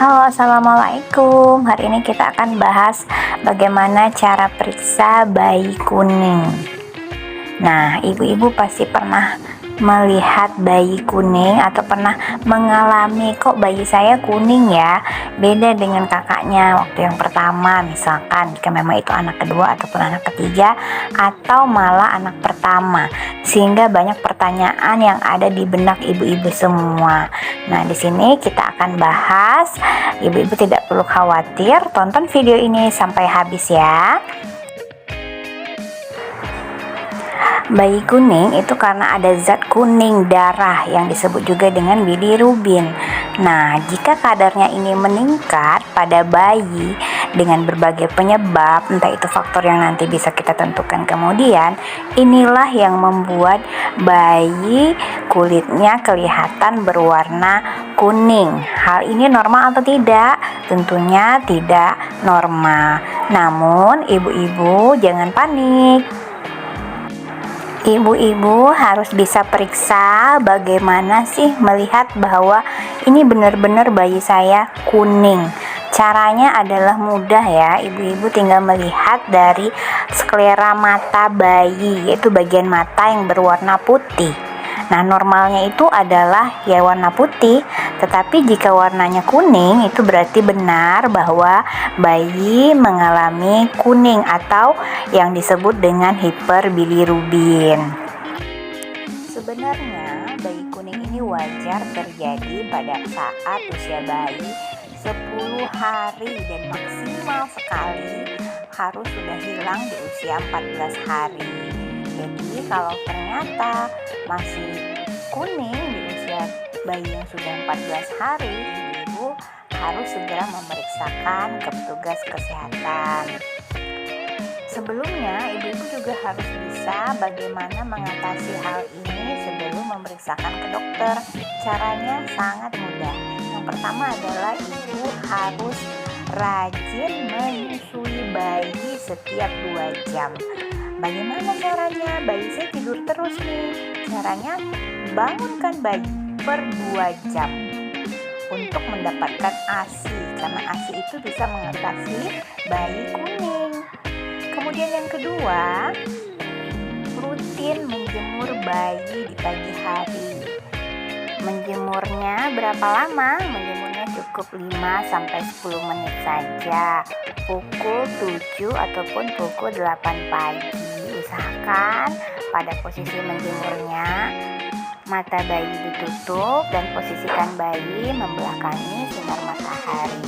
Halo, assalamualaikum. Hari ini kita akan bahas bagaimana cara periksa bayi kuning. Nah, ibu-ibu pasti pernah melihat bayi kuning atau pernah mengalami, kok bayi saya kuning ya, beda dengan kakaknya waktu yang pertama, misalkan jika memang itu anak kedua ataupun anak ketiga atau malah anak pertama, sehingga banyak pertanyaan yang ada di benak ibu-ibu semua. Nah, di sini kita akan bahas. Ibu-ibu tidak perlu khawatir, tonton video ini sampai habis ya. Bayi kuning itu karena ada zat kuning darah yang disebut juga dengan bilirubin. Nah, jika kadarnya ini meningkat pada bayi dengan berbagai penyebab, entah itu faktor yang nanti bisa kita tentukan kemudian, inilah yang membuat bayi kulitnya kelihatan berwarna kuning. Hal ini normal atau tidak? Tentunya tidak normal. Namun, ibu-ibu jangan panik. Ibu-ibu harus bisa periksa bagaimana sih melihat bahwa ini benar-benar bayi saya kuning. Caranya adalah mudah ya, ibu-ibu tinggal melihat dari sklera mata bayi, yaitu bagian mata yang berwarna putih. Nah, normalnya itu adalah ya warna putih, tetapi jika warnanya kuning itu berarti benar bahwa bayi mengalami kuning atau yang disebut dengan hiperbilirubin. Sebenarnya bayi kuning ini wajar terjadi pada saat usia bayi 10 hari dan maksimal sekali harus sudah hilang di usia 14 hari. Jadi kalau ternyata masih kuning di usia bayi yang sudah 14 hari, ibu harus segera memeriksakan ke petugas kesehatan. Sebelumnya, ibu-ibu juga harus bisa bagaimana mengatasi hal ini sebelum memeriksakan ke dokter. Caranya sangat mudah. Yang pertama adalah ibu harus rajin menyusui bayi setiap 2 jam. Bagaimana caranya? Bayi saya tidur terus nih. Caranya bangunkan bayi per 2 jam untuk mendapatkan ASI, karena ASI itu bisa mengatasi bayi kuning. Kemudian yang kedua, rutin menjemur bayi di pagi hari. Menjemurnya berapa lama? Menjemurnya cukup 5-10 menit saja, pukul 7 ataupun pukul 8 pagi. Usahakan pada posisi menjemurnya mata bayi ditutup dan posisikan bayi membelakangi sinar matahari.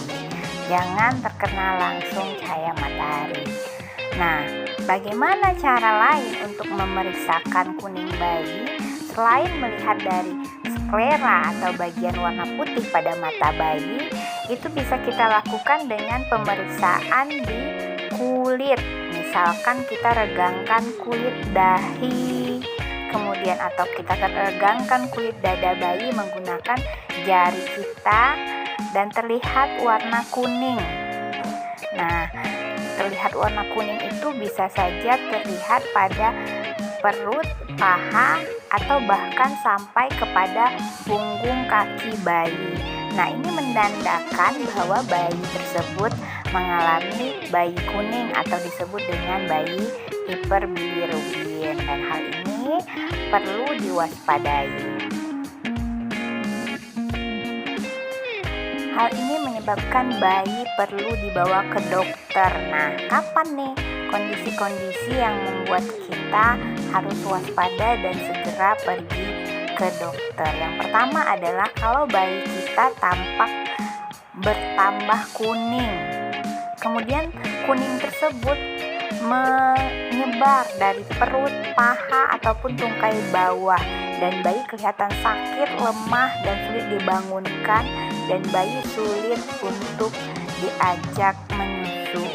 Jangan terkena langsung cahaya matahari. Nah, bagaimana cara lain untuk memeriksakan kuning bayi selain melihat dari sklera atau bagian warna putih pada mata bayi? Itu bisa kita lakukan dengan pemeriksaan di kulit. Misalkan kita regangkan kulit dahi, kemudian atau kita regangkan kulit dada bayi menggunakan jari kita dan terlihat warna kuning. Nah, terlihat warna kuning itu bisa saja terlihat pada perut, paha, atau bahkan sampai kepada punggung kaki bayi. Nah, ini menandakan bahwa bayi tersebut mengalami bayi kuning atau disebut dengan bayi hiperbilirubin, dan hal ini perlu diwaspadai. Hal ini menyebabkan bayi perlu dibawa ke dokter. Nah, kapan nih kondisi-kondisi yang membuat kita harus waspada dan segera pergi ke dokter? Yang pertama adalah kalau bayi kita tampak bertambah kuning, kemudian kuning tersebut menyebar dari perut, paha, ataupun tungkai bawah, dan bayi kelihatan sakit, lemah, dan sulit dibangunkan, dan bayi sulit untuk diajak menyusu,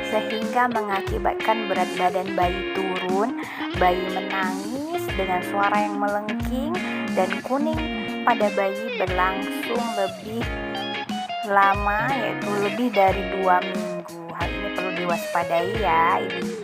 sehingga mengakibatkan berat badan bayi turun, bayi menangis dengan suara yang melengking, dan kuning pada bayi berlangsung lebih lama, yaitu lebih dari 2 minggu. Hal ini perlu diwaspadai ya ibu-ibu.